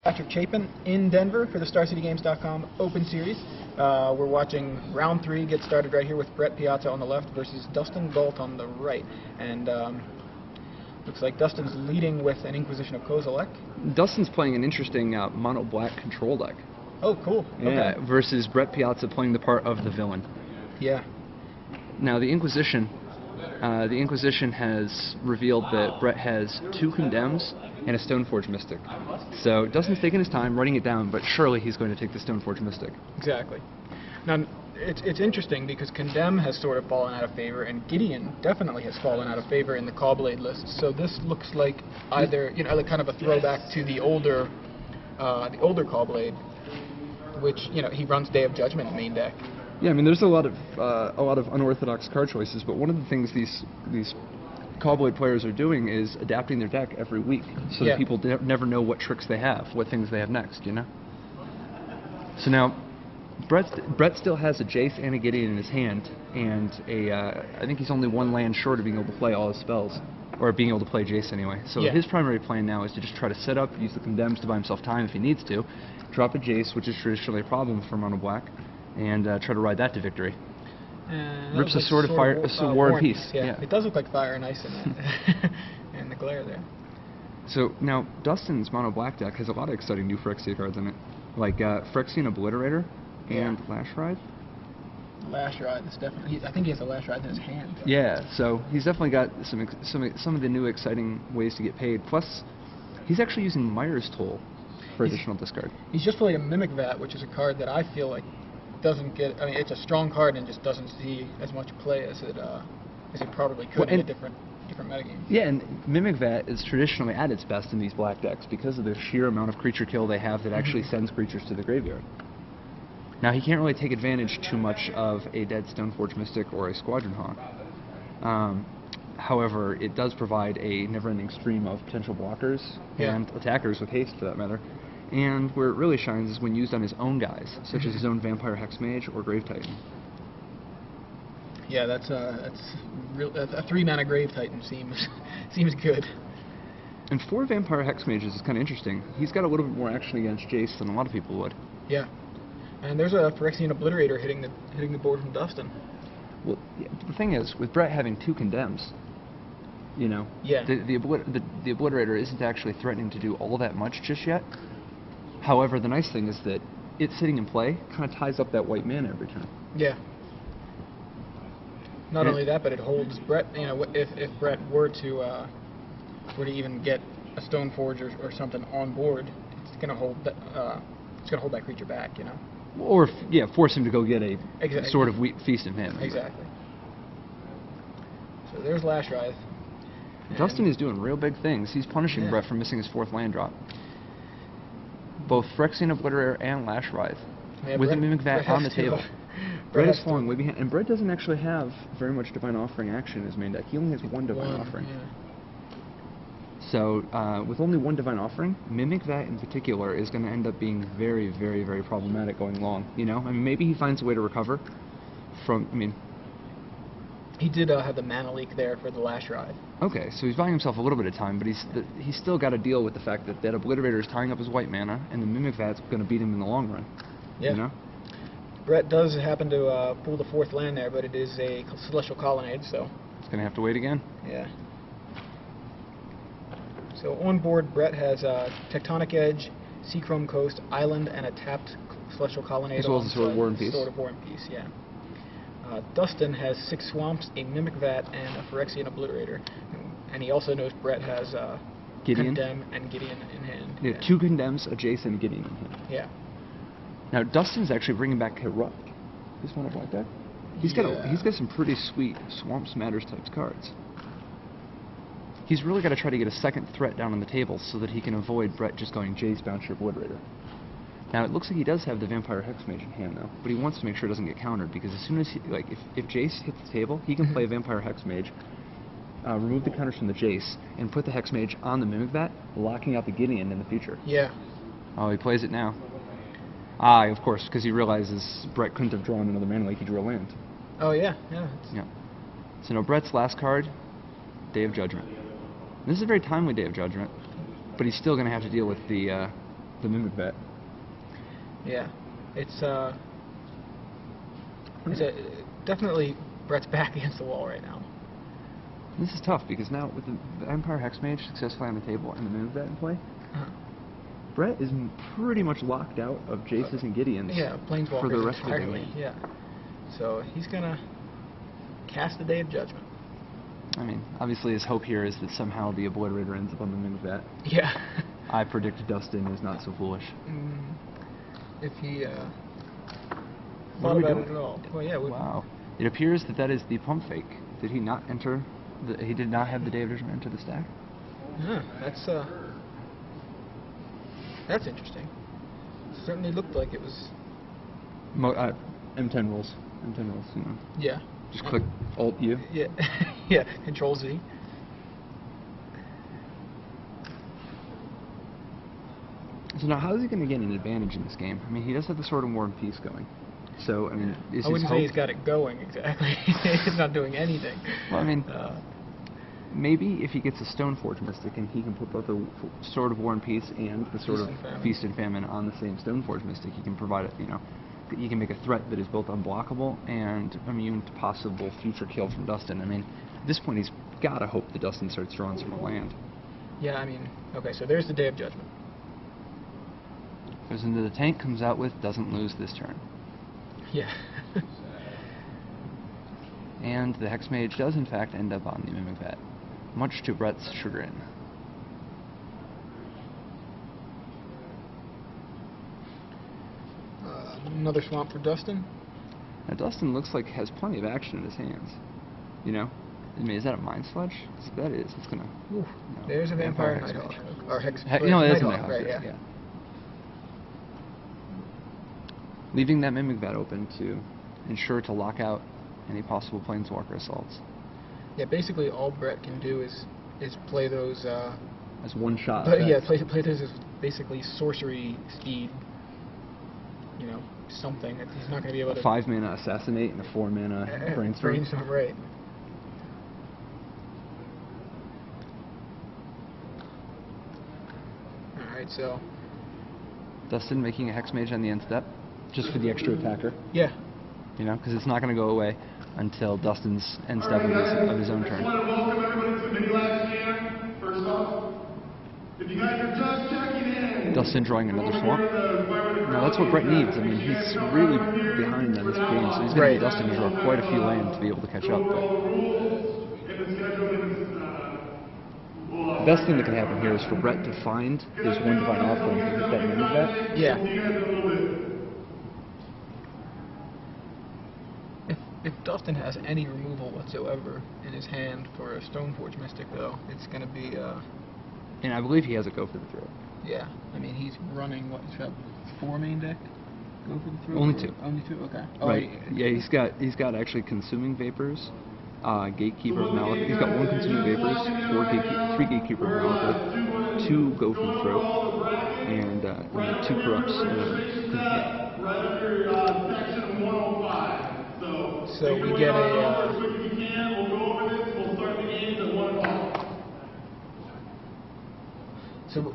Patrick Chapin in Denver for the StarCityGames.com Open Series. We're watching round 3 get started right here with Brett Piazza on the left versus Dustin Gault on the right. And looks like Dustin's leading with an Inquisition of Kozilek. Dustin's playing an interesting mono black control deck. Oh, cool. Yeah, okay. Versus Brett Piazza playing the part of the villain. Yeah. Now the Inquisition has revealed that Brett has 2 Condemns and a Stoneforge Mystic. So Dustin's taking his time writing it down, but surely he's going to take the Stoneforge Mystic. Exactly. Now, it's interesting because Condemn has sort of fallen out of favor, and Gideon definitely has fallen out of favor in the Caw-Blade list. So this looks like either, like kind of a throwback to the older Caw-Blade, which, he runs Day of Judgment main deck. Yeah, I mean, there's a lot of unorthodox card choices, but one of the things these Caw-Blade players are doing is adapting their deck every week, so that people never know what tricks they have, what things they have next, So now, Brett still has a Jace and a Gideon in his hand, and I think he's only 1 land short of being able to play all his spells, or being able to play Jace anyway. So his primary plan now is to just try to set up, use the Condemns to buy himself time if he needs to, drop a Jace, which is traditionally a problem for Mono Black, and try to ride that to victory. Rips a Sword of Fire, War and Peace. Yeah, it does look like Fire and Ice in it, and the glare there. So now Dustin's Mono Black deck has a lot of exciting new Phyrexia cards in it, like Phyrexian Obliterator and Lash Ride. Lash Ride, that's definitely. I think he has a Lash Ride in his hand. Yeah, so he's definitely got some of the new exciting ways to get paid. Plus, he's actually using Myers Toll for additional discard. He's just played a Mimic Vat, which is a card that I feel like doesn't get. I mean, it's a strong card and just doesn't see as much play as it probably could in a different metagame. Yeah, and Mimic Vat is traditionally at its best in these black decks because of the sheer amount of creature kill they have that actually sends creatures to the graveyard. Now, he can't really take advantage too much of a dead Stoneforge Mystic or a Squadron Hawk. However, it does provide a never-ending stream of potential blockers and attackers with haste, for that matter. And where it really shines is when used on his own guys, such as his own Vampire Hexmage or Grave Titan. Yeah, that's a 3-mana Grave Titan seems good. And 4 Vampire Hexmages is kind of interesting. He's got a little bit more action against Jace than a lot of people would. Yeah. And there's a Phyrexian Obliterator hitting the board from Dustin. Well, the thing is, with Brett having 2 Condemns, the Obliterator isn't actually threatening to do all that much just yet. However, the nice thing is that it sitting in play kind of ties up that white mana every turn. Yeah. Not only that, but it holds Brett. If Brett were to even get a Stoneforge or something on board, it's gonna hold that creature back. Or force him to go get a sort of feast of him. Exactly. So there's Lash Writhe. Dustin is doing real big things. He's punishing Brett for missing his 4th land drop. Both Phyrexian Obliterator and Lash Writhe, with a Mimic Vat on the table. Brett is falling way behind, and Brett doesn't actually have very much Divine Offering action in his main deck. He only has 1 Divine Offering. Yeah. So, with only 1 Divine Offering, Mimic Vat in particular is going to end up being very, very, very problematic going long. I mean, maybe he finds a way to recover from. He did have the mana leak there for the Lash Ride. Okay, so he's buying himself a little bit of time, but he's still got to deal with the fact that Obliterator is tying up his white mana, and the Mimic Vat's going to beat him in the long run. Yeah. Brett does happen to pull the 4th land there, but it is a Celestial Colonnade, so... It's going to have to wait again. Yeah. So on board, Brett has Tectonic Edge, Seachrome Coast, Island, and a tapped Celestial Colonnade. As well as a Sword of War and Peace. Sword of War and Peace, yeah. Dustin has 6 Swamps, a Mimic Vat, and a Phyrexian Obliterator. And he also knows Brett has Gideon. Condemn and Gideon in hand. Yeah, 2 Condemns, a Jace, and Gideon in hand. Yeah. Now, Dustin's actually bringing back Corrupt. This one of black deck. He's got some pretty sweet Swamps Matters types cards. He's really got to try to get a 2nd threat down on the table so that he can avoid Brett just going Jace, Bouncer, Obliterator. Now, it looks like he does have the Vampire Hexmage in hand, though, but he wants to make sure it doesn't get countered, because as soon as if Jace hits the table, he can play a Vampire Hexmage, remove the counters from the Jace, and put the Hexmage on the Mimic Vat, locking out the Gideon in the future. Yeah. Oh, he plays it now. Of course, because he realizes Brett couldn't have drawn another mana like he drew a land. Oh, yeah. So now Brett's last card, Day of Judgment. This is a very timely Day of Judgment, but he's still going to have to deal with the the Mimic Vet. Yeah, it's definitely Brett's back against the wall right now. This is tough because now with the Empire Hexmage successfully on the table and the Mimic Vet in play, Brett is pretty much locked out of Jace's and Gideon's Planeswalkers for the rest entirely, of the game. Yeah, so he's gonna cast the Day of Judgment. I mean, obviously his hope here is that somehow the Obliterator ends up on the Mimic Vet. Yeah. I predict Dustin is not so foolish. If he thought about it at all. Well, yeah. Wow. It appears that that is the pump fake. Did he not enter? He did not have the Day of Judgment enter the stack? Yeah, that's interesting. Certainly looked like it was. M10 rules. M10 rules, you know. Yeah. Just click Alt-U. Yeah. Yeah, Control-Z. So now, how is he going to get an advantage in this game? I mean, he does have the Sword of War and Peace going. So, I mean, is I wouldn't say he's got it going, exactly. He's not doing anything. Well, I mean, maybe if he gets a Stoneforge Mystic and he can put both the Sword of War and Peace and the Sword of Feast and Famine on the same Stoneforge Mystic, he can provide it, you know, he can make a threat that is both unblockable and immune to possible future kill from Dustin. I mean, at this point, he's got to hope that Dustin starts drawing some more land. Yeah, I mean, okay, so there's the Day of Judgment. Goes into the tank, comes out with, doesn't lose this turn. Yeah. And the Hexmage does in fact end up on the Mimic Vet, much to Brett's chagrin. Another swamp for Dustin. Now Dustin looks like has plenty of action in his hands. You know? I mean, is that a Mind Sludge? If that is, it's gonna... Ooh, no, there's a Vampire Nighthawk. Or no, it is a Nighthawk, Nighthawk, right, yeah. Leaving that Mimic Vet open to ensure to lock out any possible Planeswalker assaults. Yeah, basically all Brett can do is play those... as one shot. Yeah, play those as basically sorcery speed, you know, something. He's not going to be able to... 5-mana Assassinate and a 4-mana Brainstorm. Brainstorm, right. Alright, so... Dustin making a Hexmage on the end step, just for the extra attacker. Yeah. You know, because it's not going to go away until Dustin's end step of his own turn. I want to welcome everybody to the Mini Live Scan, first off. If you guys are just checking in... Dustin drawing another swamp. Now that's what Brett needs. I mean, he's really behind on this game, so he's going to need Dustin to draw quite a few land to be able to catch up. But the best thing that can happen here is for Brett to find his one Divine Offering and hit that Mimic Vet. Yeah. If Dustin has any removal whatsoever in his hand for a Stoneforge Mystic, though, it's going to be... And I believe he has a Go for the Throat. Yeah. I mean, he's running, what, he's got 4 main deck? Go for the Throat? Only 2. Only 2? Okay. Right. Yeah, he's got actually Consuming Vapors, Gatekeeper of Malak. He's got 1 Consuming Vapors, 3 Gatekeeper of Malak, 2 Go for the Throat, and 2 Corrupts. So we get a... So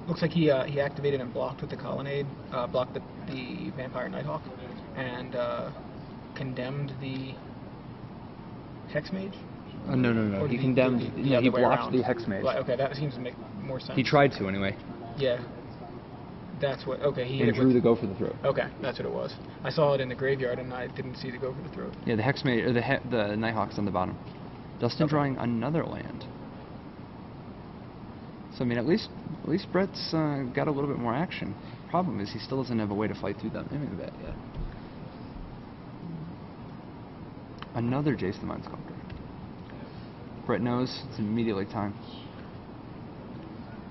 looks like he activated and blocked with the Colonnade, blocked the Vampire Nighthawk, and condemned the Hexmage? No. He condemned... Yeah, he blocked the Hexmage. Well, okay, that seems to make more sense. He tried to, anyway. Yeah. That's what... Okay, he hit and it drew with... the Go for the Throat. Okay, that's what it was. I saw it in the graveyard, and I didn't see the Go for the Throat. Yeah, the Hexmage... Or the Nighthawk's on the bottom. Dustin drawing another land. So, I mean, at least Brett's got a little bit more action. Problem is, he still doesn't have a way to fight through that Mimic Vet yet. Another Jace the Mind Sculptor. Brett knows it's immediately time.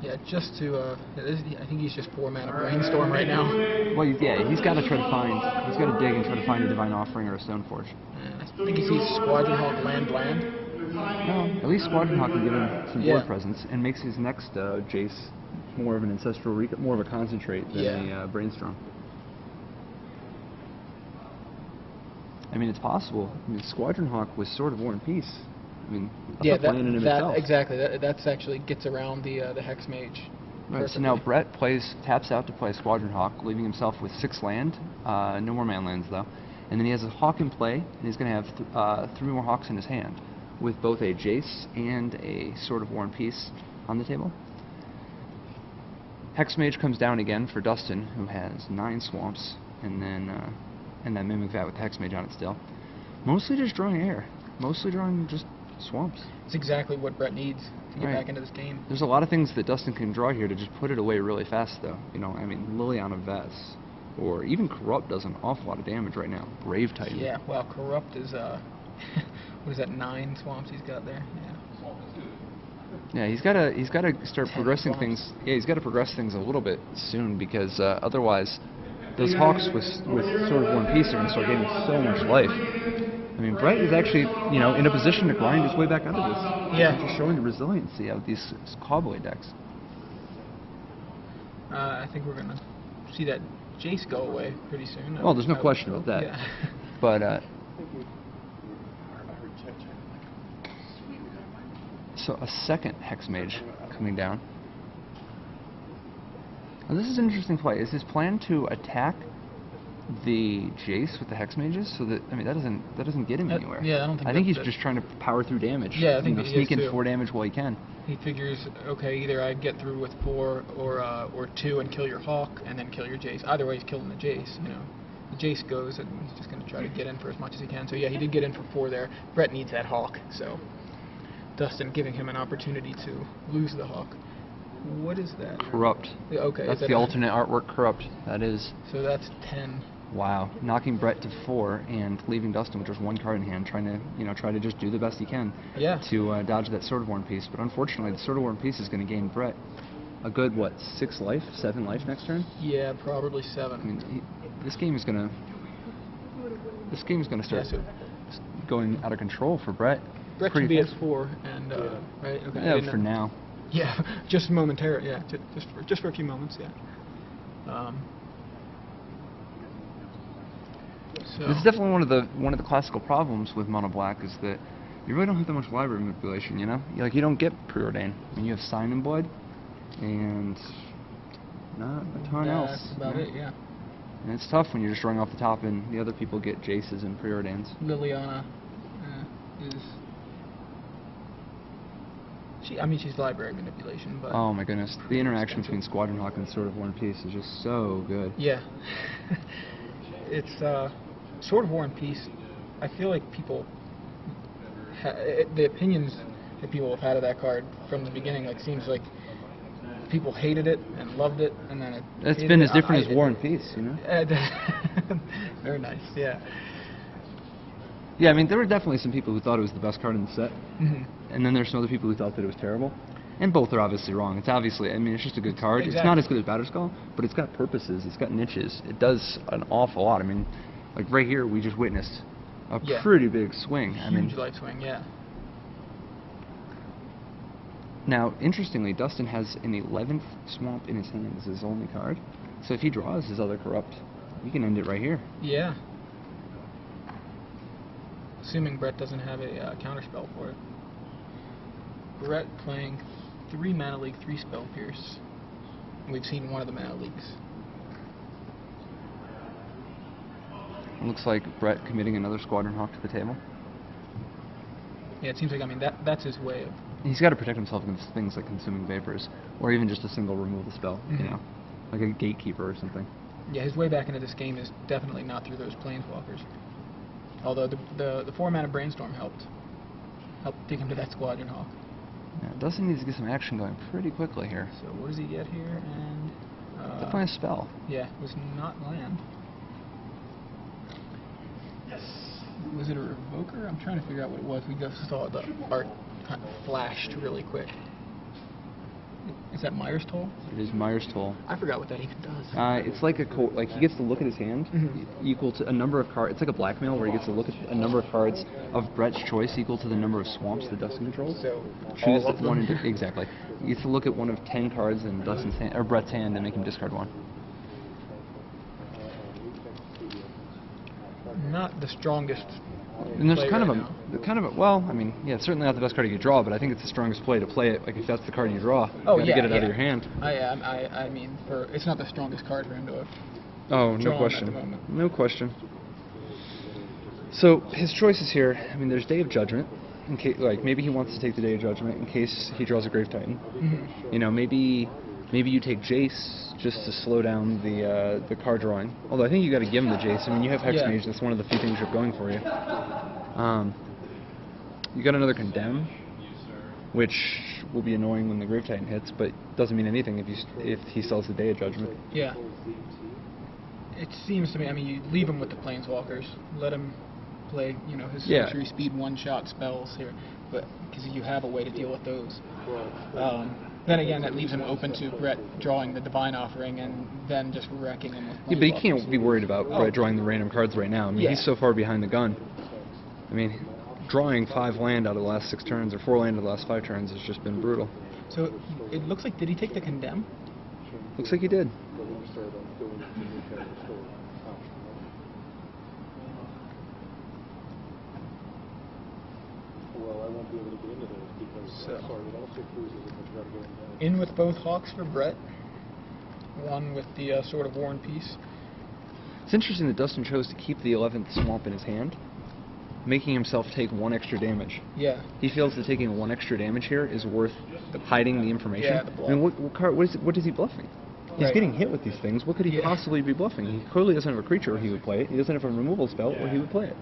Yeah, just to, I think he's just 4 mana Brainstorm right now. Well, yeah, he's got to try to find, he's got to dig and try to find a Divine Offering or a Stoneforge. I think he sees Squadron Hawk land. No, at least Squadron Hawk can give him some board presence and makes his next Jace more of an ancestral, more of a concentrate than a Brainstorm. I mean, it's possible. I mean, Squadron Hawk was Sword of War and Peace. I mean, that's a plan in itself. Exactly. That's actually gets around the Hexmage. Right, so now Brett taps out to play Squadron Hawk, leaving himself with 6 land, no more man lands though. And then he has a Hawk in play, and he's going to have 3 more Hawks in his hand, with both a Jace and a Sword of War and Peace on the table. Hexmage comes down again for Dustin, who has 9 swamps, and then Mimic Vat with the Hexmage on it still. Mostly just drawing air. Mostly drawing just swamps. It's exactly what Brett needs to get back into this game. There's a lot of things that Dustin can draw here to just put it away really fast, though. You know, I mean, Liliana Vess, or even Corrupt does an awful lot of damage right now. Brave Titan. Yeah, well, Corrupt is, what is that, 9 swamps he's got there? Yeah, he's got to start progressing things. Yeah, he's got to progress things a little bit soon, because otherwise, those Hawks with Sword of War and Peace are going to start getting so much life. I mean, Brett is actually, you know, in a position to grind his way back out of this. Yeah. Just showing the resiliency of these Cowboy decks. I think we're going to see that Jace go away pretty soon. Well, there's no question about that. Yeah. But, so a second Hexmage coming down. Now this is an interesting play. Is his plan to attack the Jace with the Hexmages, so that, I mean, that doesn't get him anywhere? Yeah, I don't think. I think he's just trying to power through damage. Yeah, I think he sneak in 4 damage while he can. He figures, okay, either I get through with 4 or 2 and kill your Hawk, and then kill your Jace. Either way, he's killing the Jace. You know, the Jace goes, and he's just going to try to get in for as much as he can. So yeah, he did get in for 4 there. Brett needs that Hawk, so Dustin giving him an opportunity to lose the Hawk. What is that? Corrupt. Yeah, okay. That's the alternate artwork, Corrupt. That is. So that's 10. Wow, knocking Brett to 4 and leaving Dustin with just 1 card in hand, trying to just do the best he can to dodge that Sword of War and Peace. But unfortunately, the Sword of War and Peace is going to gain Brett a good 6 life, 7 life next turn. Yeah, probably 7. I mean, this game is going to start going out of control for Brett. Brett should be at 4, and right? Okay. Yeah, for now. Yeah, just momentarily. Yeah, just for a few moments. Yeah. So This is definitely one of the classical problems with Mono Black, is that you really don't have that much library manipulation. You know, you don't get Preordain. I mean, you have Sign and Blood, and not a ton else. That's about it. Yeah. And it's tough when you're just drawing off the top, and the other people get Jaces and Preordains. Liliana is. She's library manipulation, but. Oh my goodness, the interaction between Squadron Hawk and Sword of War and Peace is just so good. Yeah. It's Sword of War and Peace. I feel like people, the opinions that people have had of that card from the beginning, seems like people hated it and loved it, and then it's been as different as War and Peace, you know. Very nice. Yeah. Yeah, I mean, there were definitely some people who thought it was the best card in the set, Mm-hmm. and then there's some other people who thought that it was terrible. And both are obviously wrong. It's obviously, I mean, it's just a good card. Exactly. It's not as good as Batterskull, but it's got purposes. It's got niches. It does an awful lot. I mean, like right here, we just witnessed a pretty big swing. Huge life swing, yeah. Now, interestingly, Dustin has an 11th swamp in his hand as his only card. So if he draws his other Corrupt, we can end it right here. Yeah. Assuming Brett doesn't have a counterspell for it. Brett playing 3 Mana League, 3 Spell Pierce. We've seen one of the Mana Leagues. It looks like Brett committing another Squadron Hawk to the table. Yeah, it seems like, that's his way of... He's got to protect himself against things like Consuming Vapors, or even just a single removal spell, you know, like a Gatekeeper or something. Yeah, his way back into this game is definitely not through those Planeswalkers. Although the 4 Mana Brainstorm helped take him to that Squadron Hawk. Yeah, Dustin needs to get some action going pretty quickly here. So what does he get here? And definitely a spell. Yeah, it was not land. Was it a Revoker? I'm trying to figure out what it was. We just saw the art kind of flashed really quick. Is that Myers Toll? It is Myers Toll. I forgot what that even does. It's like he gets to look at his hand equal to a number of cards. It's like a blackmail where he gets to look at a number of cards of Brett's choice equal to the number of swamps that Dustin controls. So choose one exactly. He gets to look at one of 10 cards in Dustin's hand, or Brett's hand, and make him discard one. Not the strongest And there's play kind right of a, well, I mean, yeah, it's certainly not the best card you could draw, but I think it's the strongest play to play it. Like if that's the card you draw, you Oh gotta yeah, get it out of yeah. your hand. I mean, it's not the strongest card for him to have. Oh, no drawn question. at the moment. No question. So his choices here. I mean, there's Day of Judgment. In case, like maybe he wants to take the Day of Judgment in case he draws a Grave Titan. Mm-hmm. You know, maybe you take Jace just to slow down the card drawing. Although I think you got to give him the Jace. I mean, you have Hex Yeah. Mage. That's one of the few things you have going for you. You got another Condemn, which will be annoying when the Grave Titan hits, but doesn't mean anything if he sells the Day of Judgment. Yeah. It seems to me, I mean, you leave him with the Planeswalkers. Let him play, you know, his Yeah. Century Speed one-shot spells here, but because you have a way to deal with those. Then again, that leaves him open to Brett drawing the Divine Offering and then just wrecking him with Yeah, but he Planeswalkers. can't be worried about Brett drawing the random cards right now. I mean, Yeah. he's so far behind the gun. I mean, drawing 5 land out of the last 6 turns or 4 land out of the last 5 turns has just been brutal. So it looks like, did he take the Condemn? Looks like he did. So, in with both Hawks for Brett. One with the Sword of War and Peace. It's interesting that Dustin chose to keep the 11th Swamp in his hand, making himself take 1 extra damage. Yeah. He feels that taking 1 extra damage here is worth hiding the information. Yeah, the bluff. I mean, what is he bluffing? He's Right. getting hit with these things. What could he Yeah. possibly be bluffing? He clearly doesn't have a creature where he would play it. He doesn't have a removal spell where he would play it.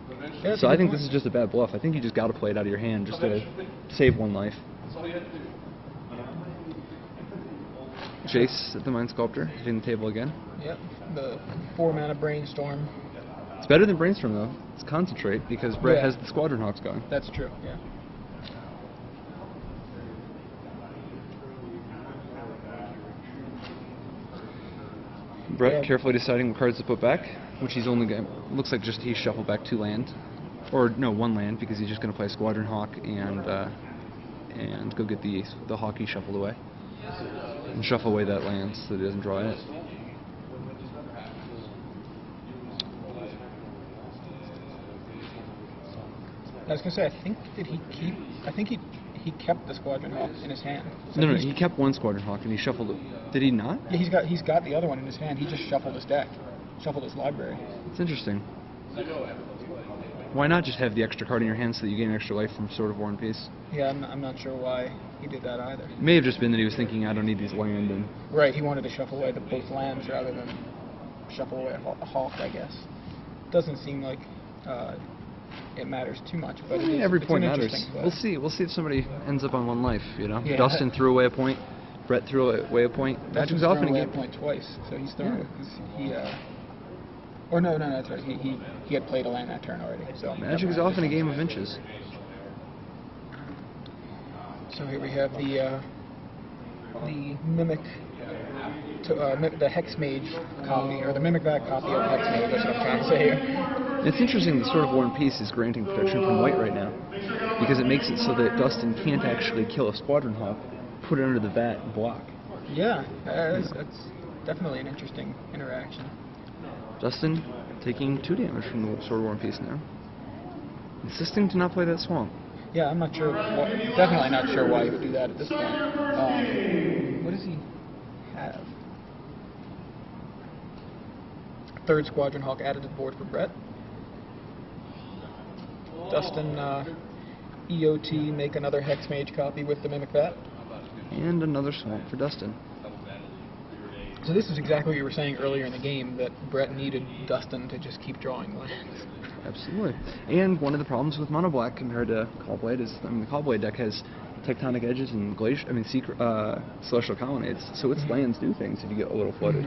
Yeah, that's So a I good think point. this is just a bad bluff. I think you just got to play it out of your hand just to save 1 life. Jace at the Mind Sculptor, hitting the table again. Yep, the 4-mana Brainstorm. It's better than Brainstorm though. It's Concentrate because Brett Yeah. has the Squadron Hawks going. That's true, yeah. Brett Yeah. carefully deciding what cards to put back, which he's only going. Looks like just he shuffled back 2 land, or no, 1 land because he's just going to play Squadron Hawk and go get the Hawk he shuffled away, and shuffle away that land so that he doesn't draw it. I was gonna say, I think he kept the Squadron Hawk in his hand. So No, he's- he kept 1 Squadron Hawk and he shuffled it. Did he not? Yeah, he's got the other one in his hand. He just shuffled his deck, shuffled his library. It's interesting. Why not just have the extra card in your hand so that you gain extra life from Sword of War and Peace? Yeah, I'm not sure why he did that either. It may have just been that he was thinking, I don't need these land, and Right, he wanted to shuffle away both lands rather than shuffle away a Hawk, I guess. Doesn't seem like it matters too much, but it is, every it's point an matters. interesting play. We'll see if somebody ends up on 1 life. You know, Yeah. Dustin threw away a point. Brett threw away a point. Dustin's Magic's off thrown in a away a game. point twice, so he's thrown because he or no, that's right. He had played a land that turn already. So Magic is off in a game of inches. So here we have the Mimic, the Hex Mage copy, or the Mimic Back copy of Hex Mage. That's what I'm trying to say here. It's interesting that Sword of War and Peace is granting protection from white right now, because it makes it so that Dustin can't actually kill a Squadron Hawk, put it under the vat, and block. Yeah, that's definitely an interesting interaction. Dustin taking 2 damage from the Sword of War and Peace now. Insisting to not play that swamp. Yeah, I'm not sure. Definitely not sure why he would do that at this point. What does he have? 3rd Squadron Hawk added to the board for Brett. Dustin, EOT, make another Hex Mage copy with the Mimic Bat. And another swamp for Dustin. So this is exactly what you were saying earlier in the game, that Brett needed Dustin to just keep drawing lands. Absolutely. And one of the problems with Mono Black compared to Callblade is, I mean, the Callblade deck has Tectonic Edges and Celestial Colonnades, so its lands do things if you get a little flooded.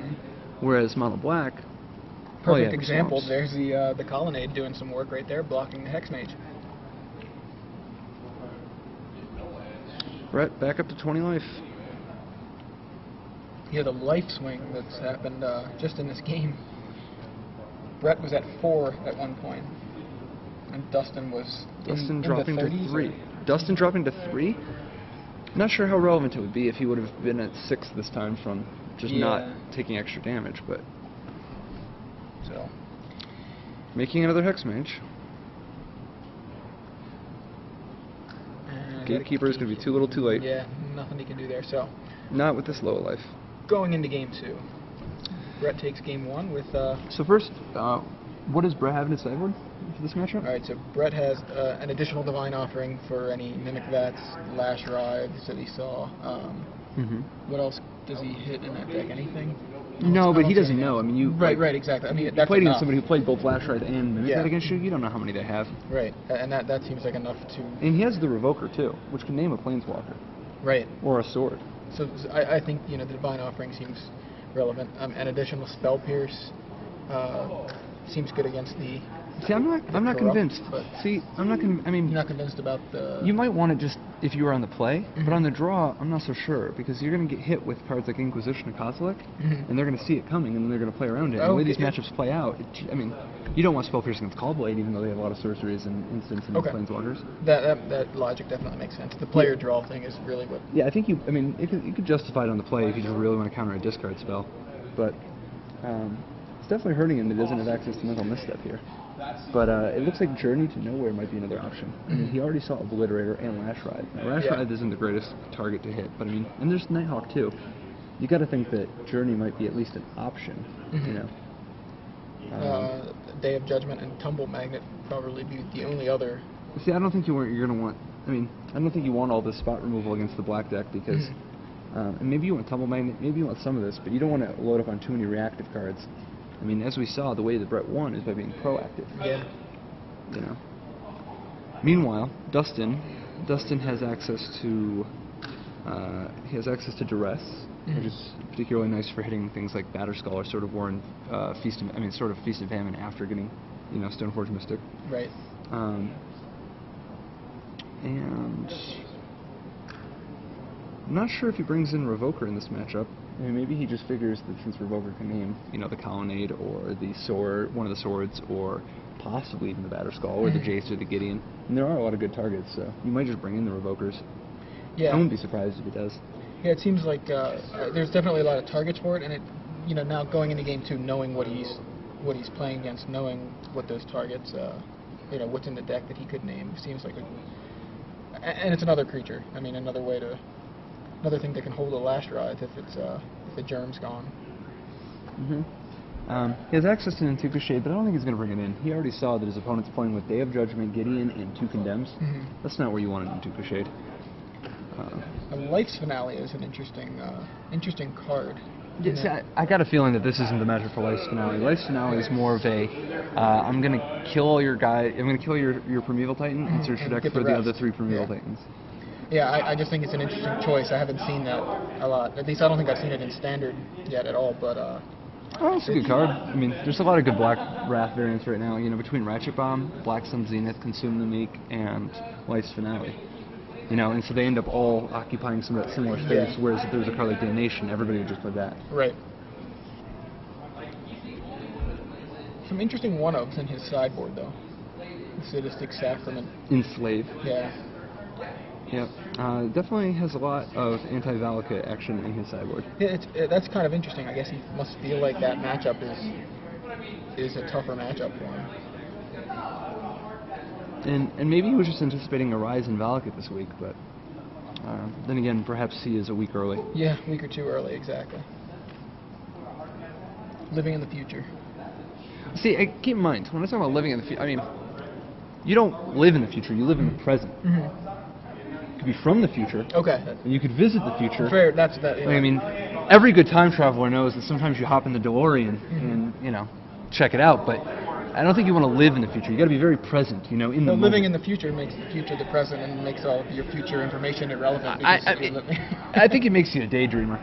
Whereas Mono Black, Perfect yeah, example, swamps. there's the Colonnade doing some work right there, blocking the Hex Mage. Brett back up to 20 life. Yeah, the life swing that's happened just in this game. Brett was at 4 at one point, and Dustin was in Dropping the to 30s, 3. or- Dustin dropping to 3? Not sure how relevant it would be if he would have been at 6 this time from just not Yeah. taking extra damage, but So making another Hex Mage. Gatekeeper is going to be too little too late. Yeah, nothing he can do there. So, Not with this low life. going into game 2. Brett takes game 1 with... So first, what does Brett have in his sideboard for this matchup? Alright, so Brett has an additional Divine Offering for any Mimic Vats, Lash Writhes that he saw. What else does he hit in that deck? Anything? No, but he see doesn't anything. know. I mean, you Right, exactly. I mean, you that's played enough. against somebody who played both Lash Writhe and Mimic Yeah. Vat against you. You don't know how many they have. Right, and that seems like enough to... And he has the Revoker too, which can name a Planeswalker Right. or a sword. So I think, you know, the Divine Offering seems relevant. An additional Spell Pierce seems good against the... See, I'm not corrupt, convinced. but- See, I'm not I mean, You're not convinced about the... you might want it just if you were on the play, but on the draw, I'm not so sure because you're going to get hit with cards like Inquisition and Kozilek, and they're going to see it coming and then they're going to play around it. And the way these matchups play out, I mean, you don't want Spell Pierce against Callblade, even though they have a lot of sorceries and instants and Planeswalkers. That logic definitely makes sense. The player draw thing is really what... Yeah, I think you could justify it on the play if you just really want to counter a discard spell, but it's definitely hurting him that he doesn't have access to Mental Misstep here. But it looks like Journey to Nowhere might be another option. I mean, he already saw Obliterator and Lash Writhe. Now, Lash Writhe isn't the greatest target to hit, but I mean, and there's Nighthawk too. You got to think that Journey might be at least an option, you know. Day of Judgment and Tumble Magnet probably be the only other... See, I don't think you're going to want... I mean, I don't think you want all this spot removal against the black deck because... and maybe you want Tumble Magnet, maybe you want some of this, but you don't want to load up on too many reactive cards. I mean, as we saw, the way that Brett won is by being proactive. Yeah. You know. Meanwhile, Dustin has access to Duress, which is particularly nice for hitting things like Batterskull or Sword of War and Feast of Famine after getting, you know, Stoneforge Mystic. Right. And I'm not sure if he brings in Revoker in this matchup. I mean, maybe he just figures that since Revoker can name, you know, the Colonnade or the sword, one of the swords, or possibly even the Batterskull or the Jace or the Gideon. And there are a lot of good targets, so you might just bring in the Revokers. Yeah. I wouldn't be surprised if he does. Yeah, it seems like there's definitely a lot of targets for it, and it, you know, now going into game 2, knowing what he's playing against, knowing what those targets, you know, what's in the deck that he could name, seems like and it's another creature. I mean, another thing that can hold a Lash Writhe if the germ's gone. He has access to Nantuka Shade, but I don't think he's going to bring it in. He already saw that his opponent's playing with Day of Judgment, Gideon, and 2 Condemns. That's not where you want a Nantuka Shade. Life's Finale is an interesting card. Yeah, see, I got a feeling that this isn't the matchup for Life's Finale. Life's Finale is more of a, I'm going to kill your Primeval Titan and search your deck for the other 3 Primeval Titans. Yeah, I just think it's an interesting choice. I haven't seen that a lot. At least I don't think I've seen it in Standard yet at all, but... oh, it's a good card. I mean, there's a lot of good Black Wrath variants right now, you know, between Ratchet Bomb, Black Sun Zenith, Consume the Meek, and Life's Finale. You know, and so they end up all occupying some of that similar space, whereas if there was a card like Damnation, everybody would just play that. Right. Some interesting one-ups in his sideboard, though. Sadistic Sacrament. Enslave. Yeah. Yep. Definitely has a lot of anti-Valakut action in his sideboard. Yeah, that's kind of interesting. I guess he must feel like that matchup is a tougher matchup for him. And maybe he was just anticipating a rise in Valakut this week, but then again, perhaps he is a week early. Yeah, a week or 2 early, exactly. Living in the future. See, keep in mind, when I talk about living in the future, I mean, you don't live in the future, you live in the present. You could be from the future. Okay. And you could visit the future. Fair, that's that. Yeah. I mean, every good time traveler knows that sometimes you hop in the DeLorean and, you know, check it out, but I don't think you want to live in the future. You got to be very present, you know, in the moment. Living in the future makes the future the present and makes all of your future information irrelevant. I think it makes you a daydreamer.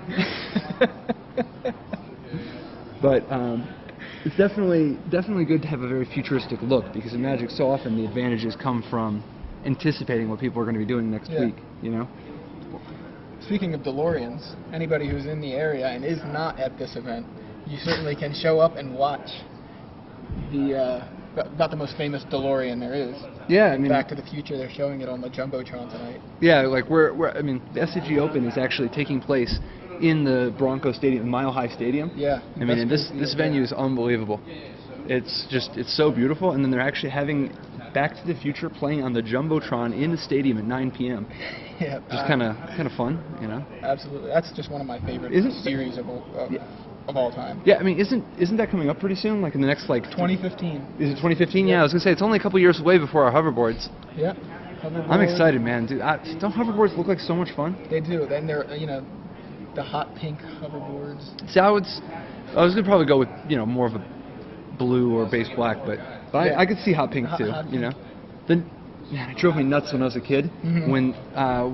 But it's definitely good to have a very futuristic look, because in Magic so often the advantages come from anticipating what people are going to be doing next week, you know? Speaking of DeLoreans, anybody who's in the area and is not at this event, you certainly can show up and watch the about the most famous DeLorean there is. Yeah, I mean, Back to the Future, they're showing it on the Jumbotron tonight. Yeah, like I mean, the SCG Open is actually taking place in the Bronco Stadium, Mile High Stadium. Yeah. I mean, and this venue is unbelievable. It's so beautiful, and then they're actually having Back to the Future playing on the Jumbotron in the stadium at 9 p.m. Yeah, Just kind of fun, you know. absolutely. That's just one of my favorite series of all time. Yeah, I mean, isn't that coming up pretty soon? Like in the next 2015. Is it 2015? Yeah, I was gonna say it's only a couple years away before our hoverboards. Yeah. Hoverboard. I'm excited, man. Dude, don't hoverboards look like so much fun? They do. Then they're the hot pink hoverboards. See, I was gonna probably go with more of a blue or base black, but Yeah. I could see hot pink too. Hot You know, then man, it drove me nuts when I was a kid when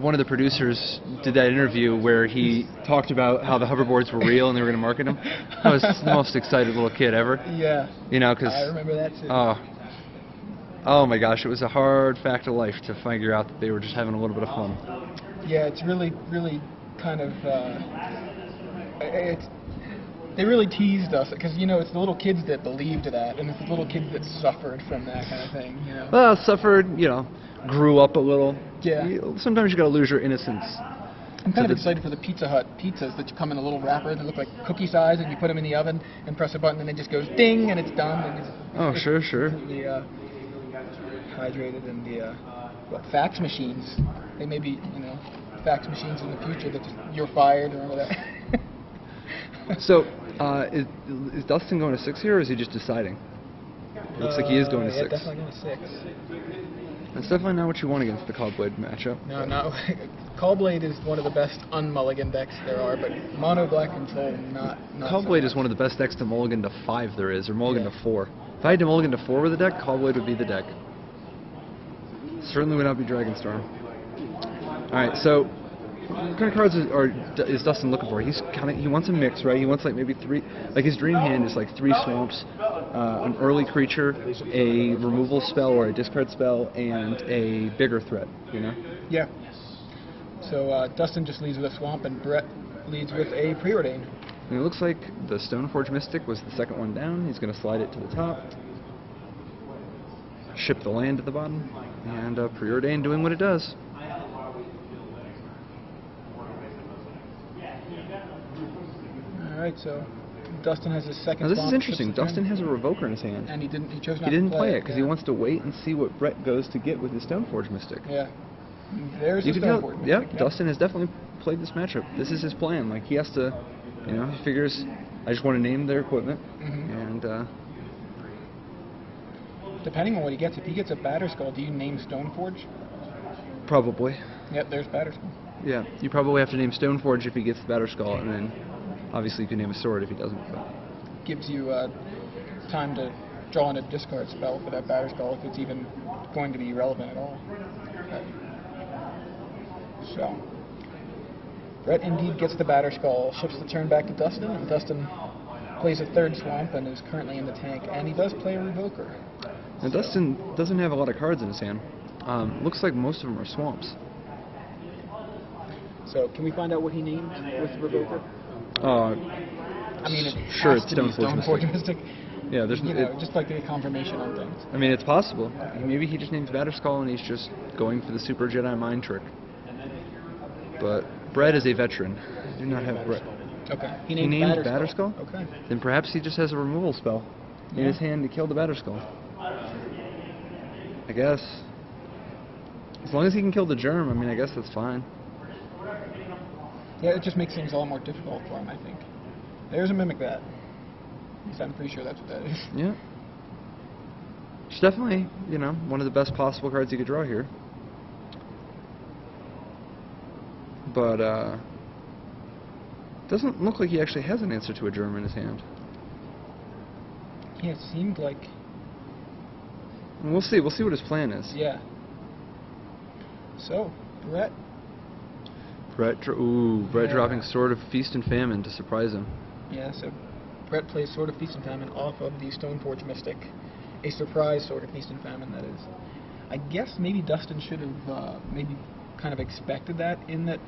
one of the producers did that interview where he talked about how the hoverboards were real and they were gonna market them. I was the most excited little kid ever. Yeah. You know, because I remember that too. Oh my gosh, it was a hard fact of life to figure out that they were just having a little bit of fun. Yeah, it's really kind of they really teased us because it's the little kids that believed that, and it's the little kids that suffered from that kind of thing. Well, suffered, grew up a little. Yeah. Sometimes you gotta lose your innocence. I'm kind of excited for the Pizza Hut pizzas that come in a little wrapper that look like cookie size, and you put them in the oven and press a button, and it just goes ding, and it's done. And it's Sure. completely hydrated, and the fax machines. They may be fax machines in the future that just, you're fired or whatever. So, is Dustin going to 6 here, or is he just deciding? It looks like he is going to 6. Yeah, definitely going to 6. That's definitely not what you want against the Callblade matchup. No. Callblade is one of the best unmulligan decks there are, but mono black control not Callblade so is one of the best decks to mulligan to 5 there is, or mulligan Yeah. to 4. If I had to mulligan to 4 with a deck, Callblade would be the deck. Certainly would not be Dragonstorm. Alright, so what kind of cards is Dustin looking for? He wants a mix, right? He wants maybe 3, his dream hand is 3 swamps, an early creature, a removal spell or a discard spell, and a bigger threat, Yeah. So Dustin just leads with a swamp, and Brett leads with a preordain. And it looks like the Stoneforge Mystic was the second one down. He's going to slide it to the top, ship the land to the bottom, and preordain doing what it does. Alright, so Dustin has his second Now this swamp, is interesting. ships it in, Dustin has a Revoker in his hand. and he chose not He didn't to play it because he yeah. wants to wait and see what Brett goes to get with his Stoneforge Mystic. Yeah. There's You the can tell, Stoneforge yeah, Mystic, Dustin has definitely played this matchup. This is his plan. He has to, he figures, I just want to name their equipment, and Depending on what he gets, if he gets a Batterskull, do you name Stoneforge? probably, Yep, there's Batterskull. yeah, you probably have to name Stoneforge if he gets the Batterskull, and then obviously you can name a sword if he doesn't. But. Gives you time to draw in a discard spell for that Batterskull if it's even going to be relevant at all. So, Brett indeed gets the Batterskull, ships the turn back to Dustin, and Dustin plays a third swamp and is currently in the tank, and he does play a Revoker. Now Dustin doesn't have a lot of cards in his hand. Looks like most of them are swamps. So, can we find out what he named with Revoker? I mean, sure, has it's to be Stoneforge Mystic. Yeah, there's Just like to get confirmation on things. I mean, it's possible. Maybe he just names Batterskull and he's just going for the Super Jedi mind trick. But Brett is a veteran. I do not have Brett. Okay. He named Batterskull? Okay. Then perhaps he just has a removal spell in his hand to kill the Batterskull. I guess. As long as he can kill the germ, I mean, I guess that's fine. Yeah, it just makes things a lot more difficult for him, I think. There's a Mimic That. At least I'm pretty sure that's what that is. Yeah. It's definitely, one of the best possible cards you could draw here. But, doesn't look like he actually has an answer to a germ in his hand. Yeah, it seemed like... And we'll see. We'll see what his plan is. Yeah. So, Brett. Brett dropping Sword of Feast and Famine to surprise him. Yeah, so Brett plays Sword of Feast and Famine off of the Stoneforge Mystic. A surprise Sword of Feast and Famine, that is. I guess maybe Dustin should have maybe kind of expected that, in that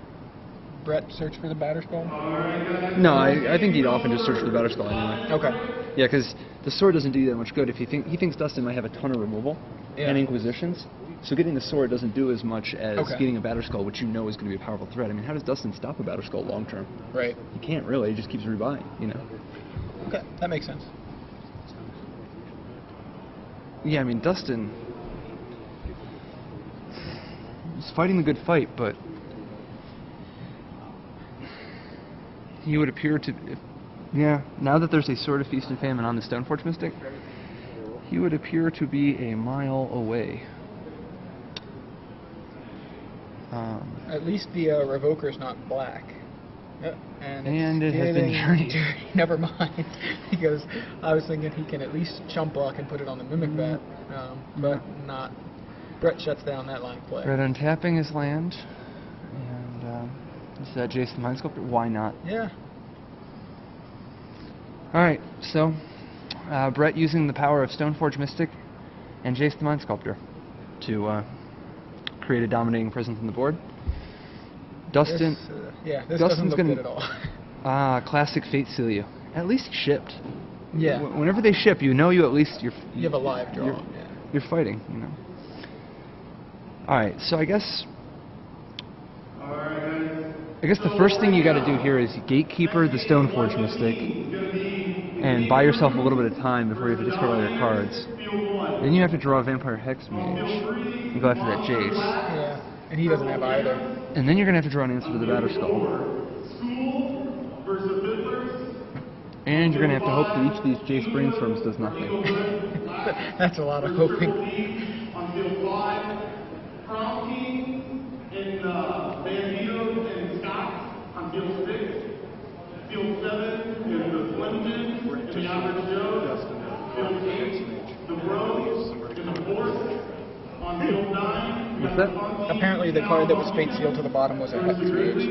Brett searched for the Batterskull. No, I think he'd often just search for the Batterskull anyway. Okay. Yeah, because the sword doesn't do you that much good. If he thinks Dustin might have a ton of removal and Inquisitions, so getting the sword doesn't do as much as getting a Batterskull, which is going to be a powerful threat. I mean, how does Dustin stop a Batterskull long term? Right. He can't really. He just keeps rebuying, Okay, that makes sense. Yeah, I mean, Dustin, he's fighting the good fight, but he would appear to... Yeah, now that there's a Sword of Feast and Famine on the Stoneforge Mystic, he would appear to be a mile away. At least the Revoker's not black. And it has been journeyed. Never mind, because I was thinking he can at least chump block and put it on the Mimic Vat, but not. Brett shuts down that line of play. Brett untapping his land, and is that Jace the Mind Sculptor? Why not? Yeah. Alright, so Brett using the power of Stoneforge Mystic and Jace the Mind Sculptor to create a dominating presence on the board. Dustin... This doesn't look good at all. Classic Fate Seal you. At least he shipped. Yeah. Whenever they ship, you know you at least... You have a live draw. You're fighting, you know. Alright, so I guess the first thing you got to do here is gatekeeper the Stoneforge Mystic and buy yourself a little bit of time before you have to discard all your cards. Then you have to draw a Vampire Hex Mage and go after that Jace. Yeah, and he doesn't have either. And then you're going to have to draw an answer to the Batterskull. And you're going to have to hope that each of these Jace Brainstorms does nothing. That's a lot of hoping. On field 5, Prom King and Banditos and Scott on field 6. Field 7 is the Swindon and the Average Joe. Field 8, the Bros and the Force. On field 9, what's that? Apparently the card that was Fate Sealed to the bottom was a Hex Mage.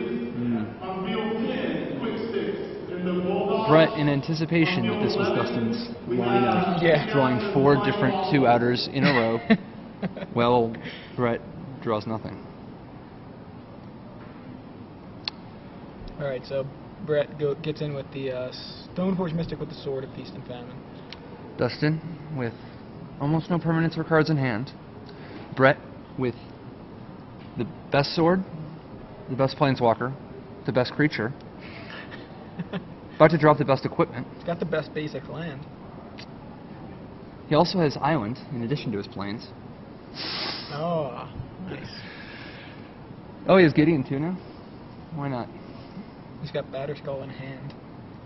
On field 10, Quick Sticks and the Bulldogs. Brett, in anticipation that this was Dustin's line of drawing 4 different 2-outers in a row, well, Brett draws nothing. Alright, so Brett gets in with the Stoneforge Mystic with the Sword of Feast and Famine. Dustin with almost no permanents or cards in hand. Brett with the best sword, the best planeswalker, the best creature. About to drop the best equipment. He's got the best basic land. He also has Island in addition to his planes. Oh, nice. Oh, he has Gideon too now? Why not? He's got Batterskull in hand.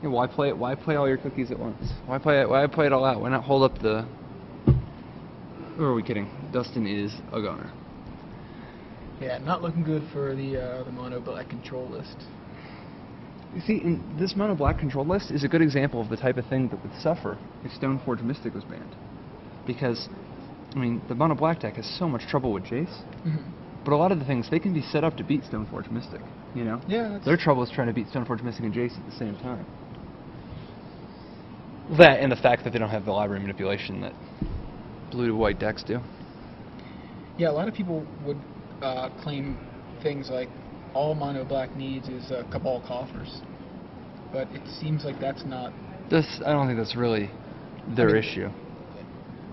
Yeah, why play it? Why play all your cookies at once? Why play it all out? Why not hold up the... Who are we kidding? Dustin is a goner. Yeah, not looking good for the mono black control list. You see, this mono black control list is a good example of the type of thing that would suffer if Stoneforge Mystic was banned. Because, I mean, the mono black deck has so much trouble with Jace, but a lot of the things, they can be set up to beat Stoneforge Mystic, you know? Yeah. Their trouble is trying to beat Stoneforge Mystic and Jace at the same time. That and the fact that they don't have the library manipulation that blue to white decks do. Yeah, a lot of people would claim things like all mono black needs is Cabal Coffers, but it seems like that's not. I don't think that's really their issue.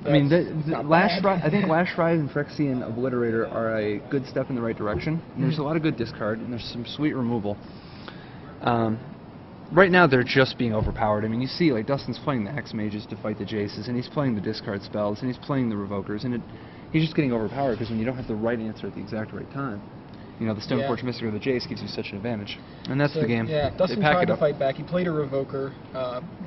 I mean, I think Lash Ride and Phyrexian Obliterator are a good step in the right direction. And there's a lot of good discard, and there's some sweet removal. Right now, they're just being overpowered. I mean, you see, like, Dustin's playing the Hex Mages to fight the Jaces, and he's playing the discard spells, and he's playing the Revokers, and he's just getting overpowered because when you don't have the right answer at the exact right time, you know, the Stoneforge Mystic or the Jace gives you such an advantage. And that's the game. Yeah, Dustin tried to fight back. He played a Revoker,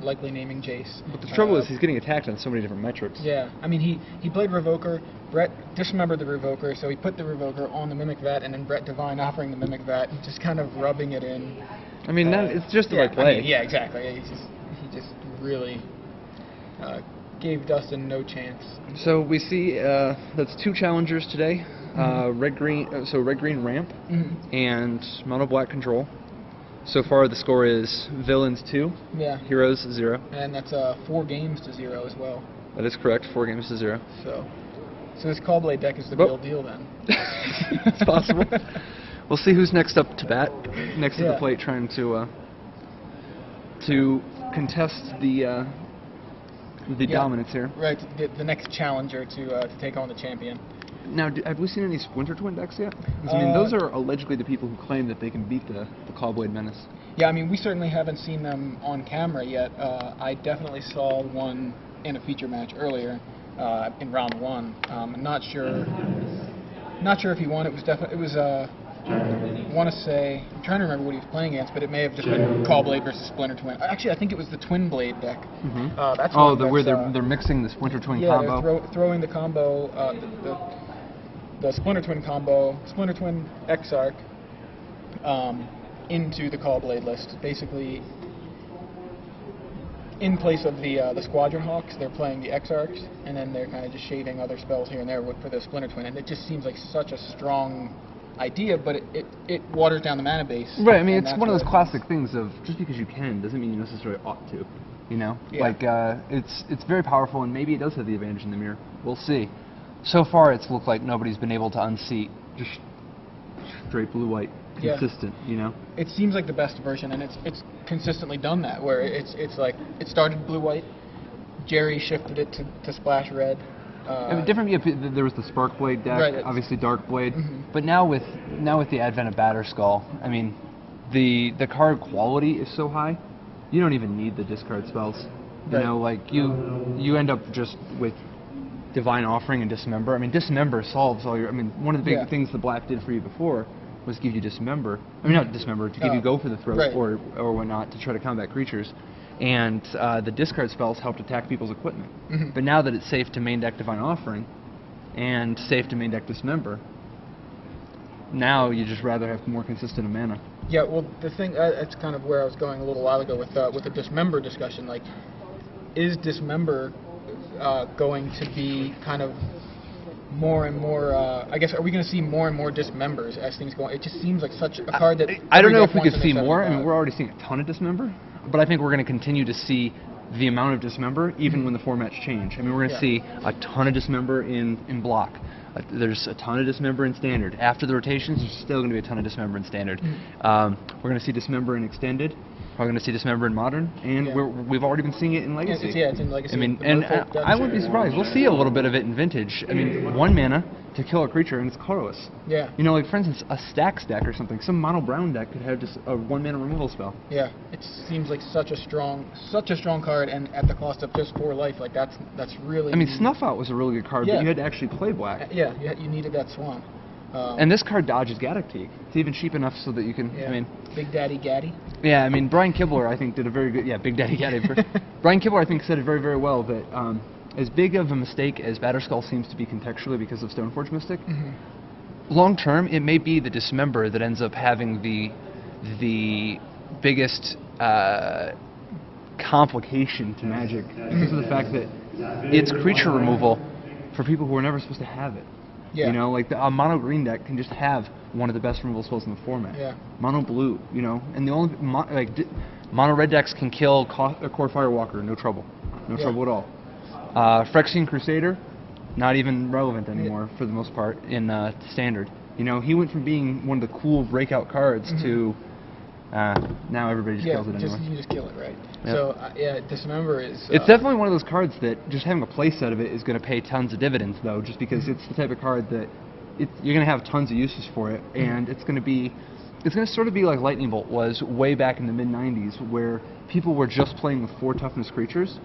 likely naming Jace. But the trouble is he's getting attacked on so many different metrics. Yeah, I mean, he played Revoker. Brett dismembered the Revoker, so he put the Revoker on the Mimic Vat, and then Brett Divine offering the Mimic Vat and just kind of rubbing it in. I mean, it's just the right play. I mean, yeah, exactly. He just really gave Dustin no chance. So we see that's 2 challengers today. Red-green ramp and mono black control. So far the score is Villains 2, Heroes 0. And that's 4 games to 0 as well. That is correct, 4 games to 0. So this Callblade deck is the real deal then. It's possible. We'll see who's next up to bat, next to the plate, trying to contest the dominance here. Right, the next challenger to take on the champion. Now, have we seen any Splinter Twin decks yet? I mean, those are allegedly the people who claim that they can beat the Callblade Menace. Yeah, I mean, we certainly haven't seen them on camera yet. I definitely saw one in a feature match earlier in round 1. I'm not sure Not sure if he won. It was definitely. It was. I want to say. I'm trying to remember what he was playing against, but it may have just been Caw-Blade versus Splinter Twin. Actually, I think it was the Twin Blade deck. That's where they're mixing the Splinter Twin combo. Yeah, they're throwing the combo. The Splinter Twin combo, Splinter Twin Exarch, into the Caw-Blade list. Basically, in place of the Squadron Hawks, they're playing the Exarchs, and then they're kind of just shaving other spells here and there for the Splinter Twin. And it just seems like such a strong idea, but it waters down the mana base. Right, I mean, it's one of those classic things of just because you can doesn't mean you necessarily ought to. You know? Yeah. Like, it's very powerful, and maybe it does have the advantage in the mirror. We'll see. So far, it's looked like nobody's been able to unseat just straight blue-white. Consistent, you know. It seems like the best version, and it's consistently done that. Where it's like it started blue-white, Jerry shifted it to splash red. I mean, different. There was the Spark Blade deck, right, obviously Dark Blade, but now with the advent of Batterskull, I mean, the card quality is so high, you don't even need the discard spells. You know, like you end up just with Divine Offering and Dismember. I mean, Dismember solves all your. I mean, one of the big things the Black did for you before was give you Dismember. I mean, not Dismember, to give you Go for the Throat or whatnot to try to combat creatures. And the discard spells helped attack people's equipment. But now that it's safe to main deck Divine Offering and safe to main deck Dismember, now you just rather have more consistent mana. Yeah, well, the thing, that's kind of where I was going a little while ago with the Dismember discussion. Like, is Dismember going to be kind of more and more, I guess, are we going to see more and more Dismembers as things go on? It just seems like such a card that... I don't know if we could see more. I mean, we're already seeing a ton of Dismember, but I think we're going to continue to see the amount of Dismember even when the formats change. I mean, we're going to see a ton of Dismember in Block. There's a ton of Dismember in Standard. After the rotations, there's still going to be a ton of Dismember in Standard. We're going to see Dismember in Extended. We're going to see Dismember in Modern, and we've already been seeing it in Legacy. It's in Legacy. I mean, and I wouldn't be surprised. We'll see a little bit of it in Vintage. I mean, 1 mana to kill a creature, and it's colorless. Yeah. You know, like for instance, a Stax deck or something. Some mono brown deck could have just a 1 mana removal spell. Yeah, it seems like such a strong card, and at the cost of just 4 life, like that's really. I mean, Snuff Out was a really good card, but you had to actually play black. Yeah, you needed that Swan. And this card dodges Gaddock. It's even cheap enough so that you can. I mean, Big Daddy Gaddy. Yeah, I mean, Brian Kibler I think did a very good. Yeah, Big Daddy Gaddy. Brian Kibler I think said it very, very well that as big of a mistake as Batterskull seems to be contextually because of Stoneforge Mystic, long term it may be the Dismember that ends up having the biggest complication to Magic because of the fact that it's creature removal for people who are never supposed to have it. Yeah. You know, like a mono green deck can just have one of the best removal spells in the format. Yeah. Mono blue, you know, and the only mono red decks can kill a Core Firewalker, no trouble, trouble at all. Phyrexian Crusader, not even relevant anymore for the most part in Standard. You know, he went from being one of the cool breakout cards to now everybody just kills it anyway. You just kill it, right? Yep. So Dismember is. It's definitely one of those cards that just having a play set of it is going to pay tons of dividends, though, just because it's the type of card that you're going to have tons of uses for it, and it's going to sort of be like Lightning Bolt was way back in the mid '90s, where people were just playing with 4 toughness creatures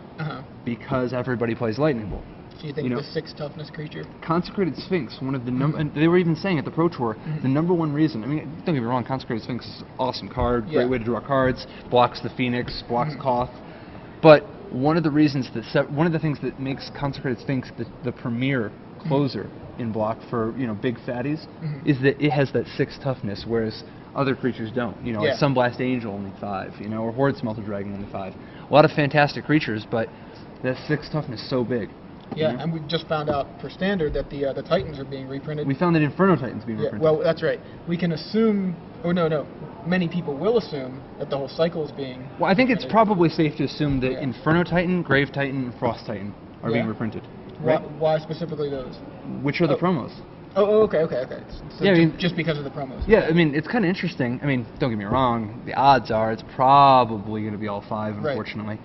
because everybody plays Lightning Bolt. So you think the 6 toughness creature? Consecrated Sphinx, one of the and they were even saying at the Pro Tour, the _1 reason. I mean, don't get me wrong, Consecrated Sphinx is an awesome card, great way to draw cards, blocks the Phoenix, blocks Koth. But one of the things that makes Consecrated Sphinx the premier closer in Block for big fatties is that it has that 6 toughness, whereas other creatures don't. You know, like Sunblast Angel only 5, or Horde Smelter Dragon only 5. A lot of fantastic creatures, but that 6 toughness is so big. Yeah, and we just found out for Standard that the Titans are being reprinted. We found that Inferno Titans being reprinted. Well, that's right. We can assume, many people will assume that the whole cycle is being Well, I think reprinted. it's probably safe to assume that Inferno Titan, Grave Titan, and Frost Titan are being reprinted. Right? Why specifically those? Which are the promos. Oh, okay. So just because of the promos. Yeah, I mean, it's kind of interesting. I mean, don't get me wrong. The odds are it's probably going to be all 5, unfortunately.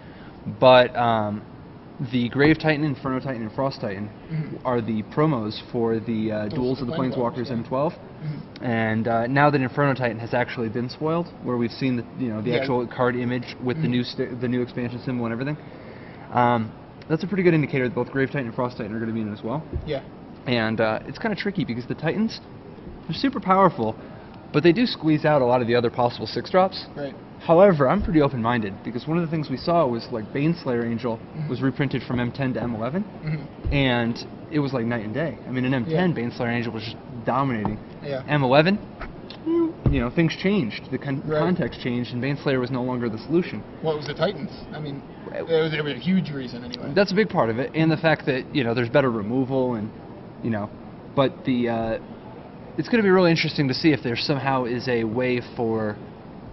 But the Grave Titan, Inferno Titan, and Frost Titan are the promos for the Duels of the Planeswalkers M12. And now that Inferno Titan has actually been spoiled, where we've seen the actual card image with the new expansion symbol and everything, that's a pretty good indicator that both Grave Titan and Frost Titan are going to be in it as well. Yeah. And it's kind of tricky because the Titans, they're super powerful, but they do squeeze out a lot of the other possible 6-drops. Right. However, I'm pretty open-minded because one of the things we saw was like Baneslayer Angel was reprinted from M10 to M11, and it was like night and day. I mean, in M10, Baneslayer Angel was just dominating. Yeah. M11, you know, things changed. The context changed, and Baneslayer was no longer the solution. Well, it was the Titans. I mean, there was a huge reason anyway. That's a big part of it, and the fact that, you know, there's better removal, and, you know, but the it's going to be really interesting to see if there somehow is a way for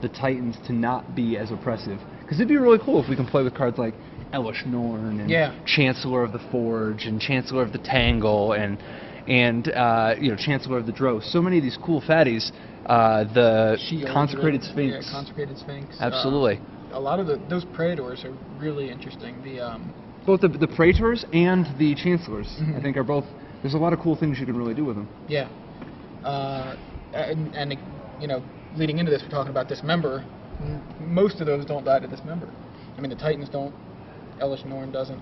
the Titans to not be as oppressive. Because it'd be really cool if we can play with cards like Elish Norn and Chancellor of the Forge and Chancellor of the Tangle and you know, Chancellor of the Drow. So many of these cool fatties. The Consecrated Sphinx. Yeah, Consecrated Sphinx. Absolutely. A lot of those Praetors are really interesting. Both the Praetors and the Chancellors, I think, are both. There's a lot of cool things you can really do with them. Yeah. And you know, leading into this, we're talking about Dismember. Most of those don't die to Dismember. I mean, the Titans don't. Elish Norn doesn't.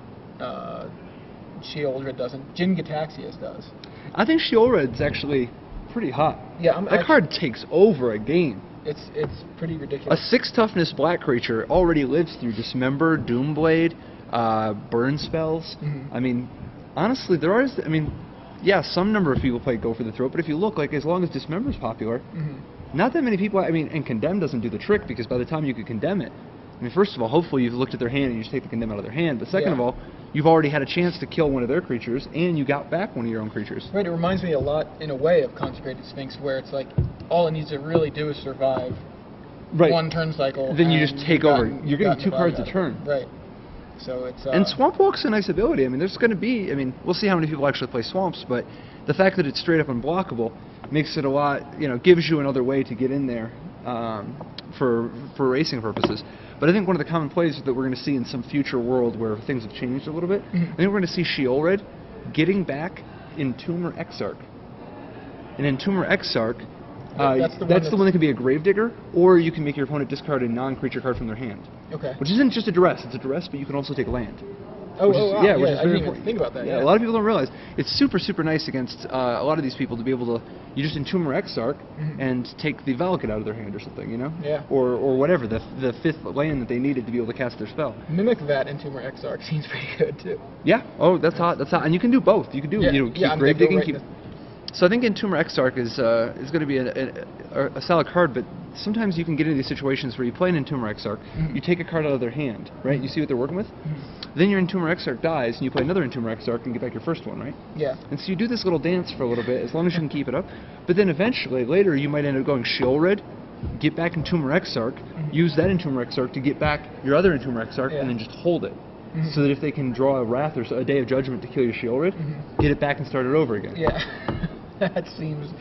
Sheoldred doesn't. Jin Gataxias does. I think Sheoldred's actually pretty hot. Yeah, that card takes over a game. It's pretty ridiculous. A 6 toughness black creature already lives through Dismember, Doomblade, burn spells. I mean, honestly, there are. I mean, yeah, some number of people play Go for the Throat, but if you look, like, as long as Dismember's popular, not that many people. I mean, and Condemn doesn't do the trick because by the time you could condemn it, I mean, first of all, hopefully you've looked at their hand and you just take the Condemn out of their hand. But second of all, you've already had a chance to kill one of their creatures, and you got back one of your own creatures. Right, it reminds me a lot, in a way, of Consecrated Sphinx, where it's like, all it needs to really do is survive one turn cycle. Then you just take over. You're getting 2 cards a turn. Right. So it's... and Swamp Walk's a nice ability. I mean, there's going to be... I mean, we'll see how many people actually play Swamps, but the fact that it's straight up unblockable makes it a lot... You know, gives you another way to get in there for racing purposes. But I think one of the common plays that we're going to see in some future world where things have changed a little bit, I think we're going to see Sheoldred getting back Entomber Exarch. And Entomber Exarch, that's the one that can be a Gravedigger, or you can make your opponent discard a non-creature card from their hand. Okay. Which isn't just a duress, it's a duress, but you can also take land. Wow. Yeah, which is I didn't even think about that. Yeah, a lot of people don't realize. It's super, super nice against a lot of these people to be able to, you just Entomber Exarch and take the Valakut out of their hand or something, you know? Yeah. Or whatever, the 5th land that they needed to be able to cast their spell. Mimic that Entomber Exarch seems pretty good, too. Yeah, oh, that's hot, that's hot. And you can do both. You can do, you know, keep Gravedigging, So I think Entomber Exarch is going to be a solid card, but sometimes you can get into these situations where you play an Entomber Exarch, you take a card out of their hand, right? You see what they're working with? Then your Entomber Exarch dies, and you play another Entomber Exarch and get back your first one, right? Yeah. And so you do this little dance for a little bit, as long as you can keep it up. But then eventually, later, you might end up going Sheoldred, get back Entomber Exarch, use that Entomber Exarch to get back your other Entomber Exarch, and then just hold it. So that if they can draw a Wrath or a Day of Judgment to kill your Sheoldred, get it back and start it over again. Yeah. That seems...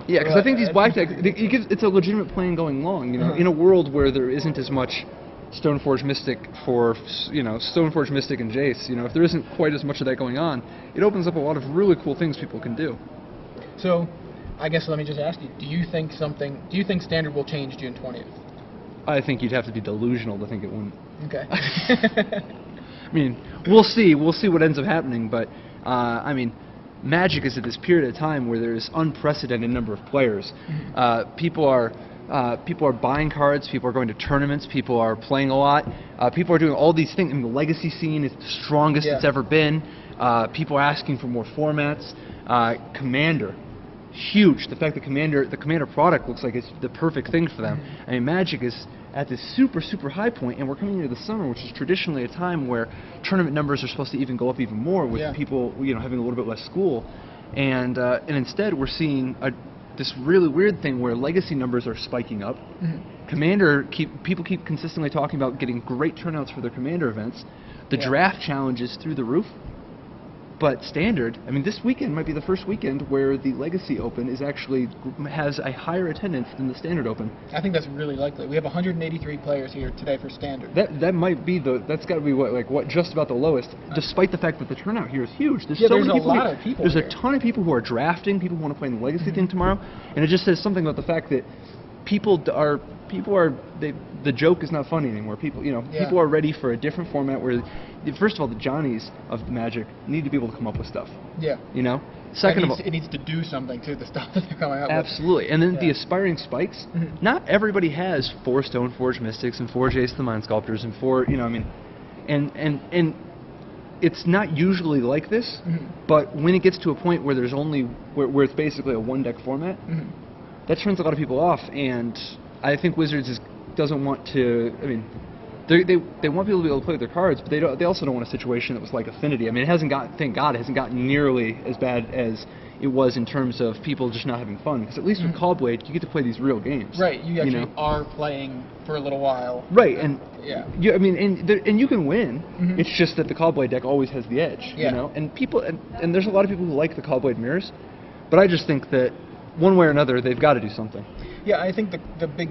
Yeah, because I think these black decks, it's a legitimate plan going long, you know, in a world where there isn't as much Stoneforge Mystic for, you know, Stoneforge Mystic and Jace, you know, if there isn't quite as much of that going on, it opens up a lot of really cool things people can do. So, I guess let me just ask you, do you think Standard will change June 20th? I think you'd have to be delusional to think it wouldn't. Okay. I mean, we'll see what ends up happening, but, I mean, Magic is at this period of time where there's unprecedented number of players. People are buying cards. People are going to tournaments. People are playing a lot. People are doing all these things. I mean, the legacy scene is the strongest it's ever been. People are asking for more formats. Commander, huge. The fact that the Commander product looks like it's the perfect thing for them. I mean, Magic is at this super, super high point, and we're coming into the summer, which is traditionally a time where tournament numbers are supposed to even go up even more with people, you know, having a little bit less school, and instead we're seeing this really weird thing where legacy numbers are spiking up. Commander, people keep consistently talking about getting great turnouts for their Commander events. The draft challenge is through the roof. But Standard, I mean, this weekend might be the first weekend where the Legacy Open has a higher attendance than the Standard Open. I think that's really likely. We have 183 players here today for Standard. That might be that's got to be what just about the lowest, despite the fact that the turnout here is huge. There's a lot of people. There's a ton of people who are drafting, people who want to play in the Legacy thing tomorrow, and it just says something about the fact that the joke is not funny anymore. People are ready for a different format where, first of all, the Johnnies of Magic need to be able to come up with stuff. Yeah. Second of all, it needs to do something to the stuff that they're coming out with. Absolutely. And then the aspiring spikes, not everybody has 4 Stoneforge Mystics and 4 Jace the Mind Sculptors and 4, and it's not usually like this, but when it gets to a point where there's only, where it's basically a one deck format, that turns a lot of people off, and I think Wizards doesn't want to, they want people to be able to play with their cards, but they also don't want a situation that was like Affinity. It hasn't gotten, thank God, it hasn't gotten nearly as bad as it was in terms of people just not having fun. Because at least with Caw-Blade, you get to play these real games. Right, you actually are playing for a little while. Right, and and you can win. It's just that the Caw-Blade deck always has the edge. And people, and there's a lot of people who like the Caw-Blade mirrors, but I just think that one way or another they've got to do something. Yeah, I think the big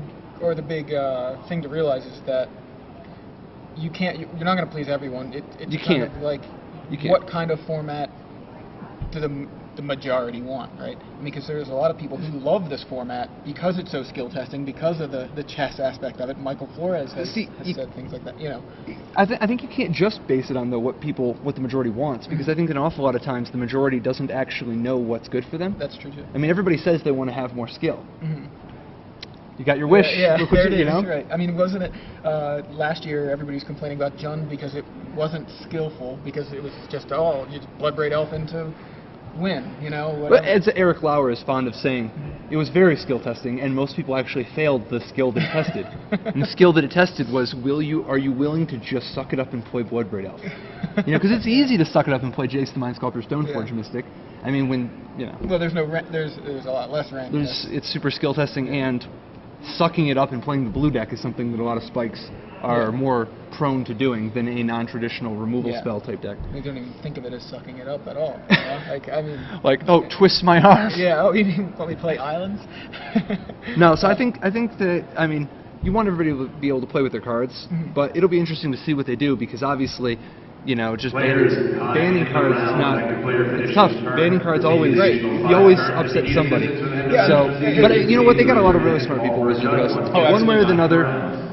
thing to realize is that you're not going to please everyone. It's you kind can't. of like what kind of format do the majority want, right? Because there's a lot of people who love this format because it's so skill testing, because of the chess aspect of it. Michael Flores has said things like that. I think you can't just base it on what the majority wants, because I think an awful lot of times the majority doesn't actually know what's good for them. That's true too. Everybody says they want to have more skill. You got your wish. Yeah, there it is. Right. Wasn't it last year everybody was complaining about Jund because it wasn't skillful, because it was just you Bloodbraid Elf into win, But as Eric Lauer is fond of saying, it was very skill testing, and most people actually failed the skill that it tested. And the skill that it tested was, are you willing to just suck it up and play Bloodbraid Elf? Because it's easy to suck it up and play Jace the Mind Sculptor Stoneforge Mystic. Well, there's a lot less rank. It's super skill testing, and sucking it up and playing the blue deck is something that a lot of spikes are more prone to doing than a non-traditional removal spell type deck. They don't even think of it as sucking it up at all. Twist my arm. Yeah. Oh, you mean when we play Islands? No. So I think that you want everybody to be able to play with their cards, but it'll be interesting to see what they do, because obviously, just banning cards is not. It's tough. Banning cards always. You always upset somebody. But what? They got a lot of really smart people. Wizards. One way or another.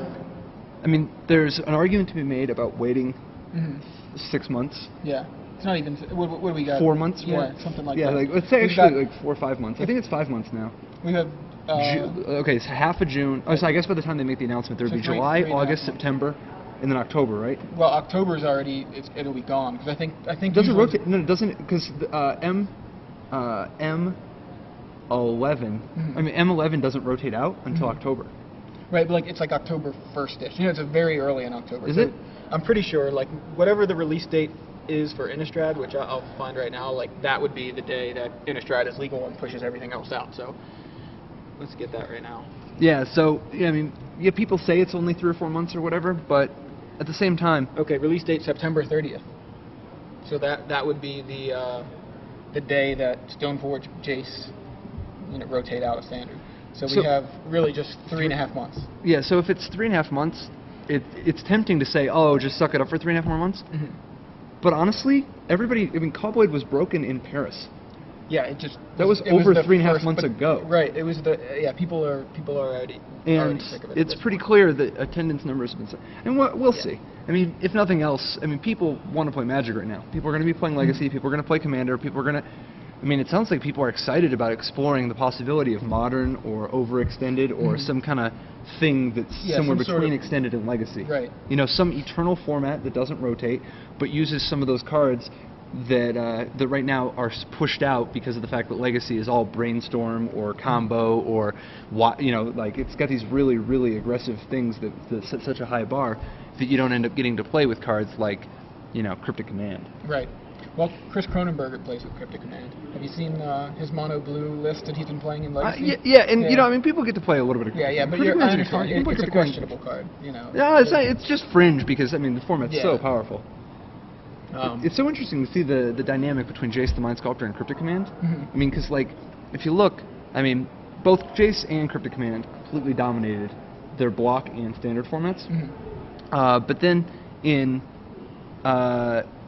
There's an argument to be made about waiting 6 months. Yeah. It's not even. What do we got? 4 months more. Yeah, something like that. Yeah, let's say actually 4 or 5 months. I think it's 5 months now. We have. Okay, it's half of June. Oh, so I guess by the time they make the announcement, there would be July, August, September, and then October, right? Well, October's already. It'll be gone, because I think. Does it rotate? No, it doesn't, because M11. M11 doesn't rotate out until October. Right, but it's like October 1st-ish. It's very early in October. Is it? I'm pretty sure, whatever the release date is for Innistrad, which I'll find right now, that would be the day that Innistrad is legal and pushes everything else out. So let's get that right now. Yeah. So people say it's only 3 or 4 months or whatever, but at the same time. Okay, release date September 30th. So that would be the day that Stoneforge Jace rotate out of Standard. So we have really just 3.5 months. Yeah, so if it's 3.5 months, it's tempting to say, just suck it up for 3.5 more months. But honestly, everybody, Caw-Blade was broken in Paris. Yeah, that was over 3.5 months ago. Right, it was people are already sick of it. It's pretty clear that attendance numbers have been set. And we'll see. If nothing else, people want to play Magic right now. People are going to be playing Legacy. People are going to play Commander. People are going to. It sounds like people are excited about exploring the possibility of Modern or Overextended or some kind of thing that's somewhere between Extended and Legacy. Right. Some eternal format that doesn't rotate, but uses some of those cards that right now are pushed out because of the fact that Legacy is all Brainstorm or Combo or it's got these really, really aggressive things that set such a high bar that you don't end up getting to play with cards like Cryptic Command. Right. Well, Chris Cronenberger plays with Cryptic Command. Have you seen his mono blue list that he's been playing in Legacy? People get to play a little bit of Cryptic Command. Yeah, but I understand. It's a questionable card, Yeah, it's just fringe because the format's so powerful. It's so interesting to see the dynamic between Jace the Mind Sculptor and Cryptic Command. Because if you look, both Jace and Cryptic Command completely dominated their block and standard formats. But then in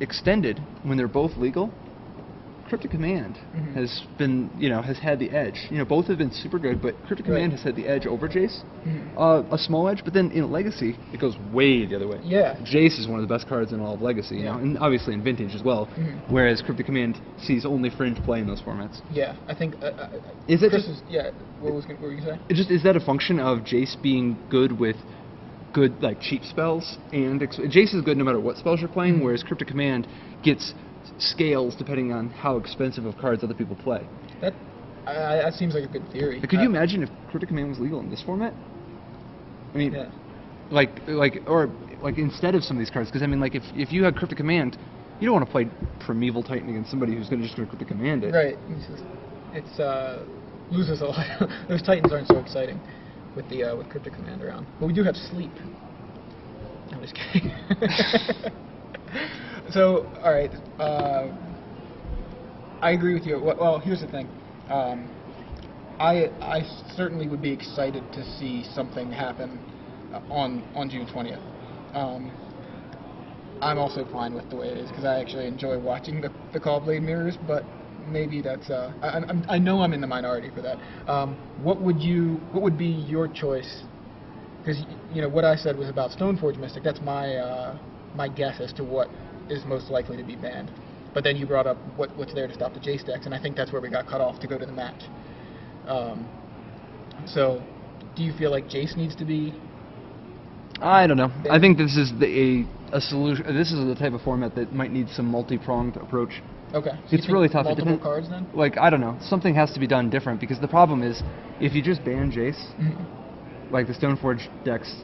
Extended, when they're both legal, Cryptic Command has been, has had the edge. Both have been super good, but Cryptic Command has had the edge over Jace. A small edge, but then in Legacy, it goes way the other way. Yeah. Jace is one of the best cards in all of Legacy, and obviously in Vintage as well, whereas Cryptic Command sees only fringe play in those formats. Yeah, I think... is it Chris just... what were you saying? Is that a function of Jace being good with good, cheap spells? And Jace is good no matter what spells you're playing, whereas Cryptic Command gets scales depending on how expensive of cards other people play. That seems like a good theory. Could you imagine if Cryptic Command was legal in this format? I mean, or instead of some of these cards, because I mean, if you had Cryptic Command, you don't want to play Primeval Titan against somebody who's going to Cryptic Command it. Right. It's loses a lot. Those Titans aren't so exciting with Cryptic Command around. But we do have Sleep. I'm just kidding. So, all right. I agree with you. Well, here's the thing. I certainly would be excited to see something happen on June 20th. I'm also fine with the way it is because I actually enjoy watching the Caw-Blade mirrors, but maybe that's I know I'm in the minority for that. What would be your choice? Because what I said was about Stoneforge Mystic. That's my guess as to what is most likely to be banned. But then you brought up what's there to stop the Jace decks, and I think that's where we got cut off to go to the match. So, do you feel like Jace needs to be? I don't know. I think this is a solution. This is the type of format that might need some multi-pronged approach. Okay. So it's really tough. Multiple cards then? I don't know. Something has to be done different because the problem is if you just ban Jace, the Stoneforge decks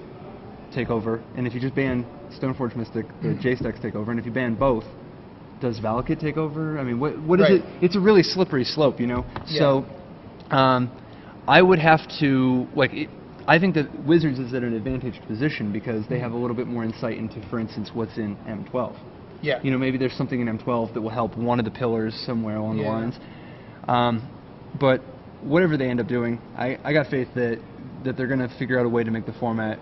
take over, and if you just ban Stoneforge Mystic, the Jace decks take over, and if you ban both, does Valakut take over? I mean, what is it? It's a really slippery slope, Yeah. So, I would have to I think that Wizards is at an advantaged position because they have a little bit more insight into, for instance, what's in M12. Yeah. Maybe there's something in M12 that will help one of the pillars somewhere along the lines. But whatever they end up doing, I got faith that they're going to figure out a way to make the format.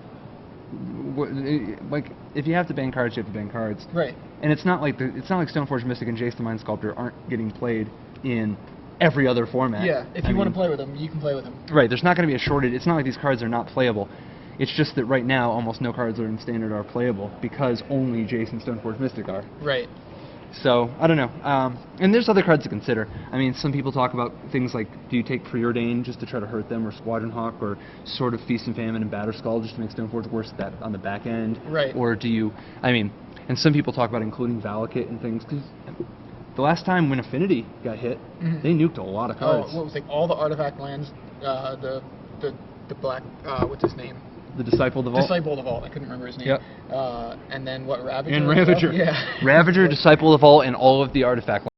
If you have to ban cards, you have to ban cards. Right. And it's not like Stoneforge Mystic and Jace the Mind Sculptor aren't getting played in every other format. Yeah, if you want to play with them, you can play with them. Right, there's not going to be a shortage. It's not like these cards are not playable. It's just that right now, almost no cards are in Standard are playable because only Jace and Stoneforge Mystic are. Right. So, I don't know. And there's other cards to consider. I mean, some people talk about things like, do you take Preordain just to try to hurt them, or Squadron Hawk, or Sword of Feast and Famine and Batterskull just to make Stoneforge worse on the back end? Right. Or do you, and some people talk about including Valakut and things, because the last time when Affinity got hit, they nuked a lot of cards. Oh, what was all the artifact lands, the black, what's his name? The Disciple of the Vault? Disciple of the Vault, I couldn't remember his name. Yep. And then what, Ravager? And Ravager. Yeah. Ravager, Disciple of the Vault, and all of the artifact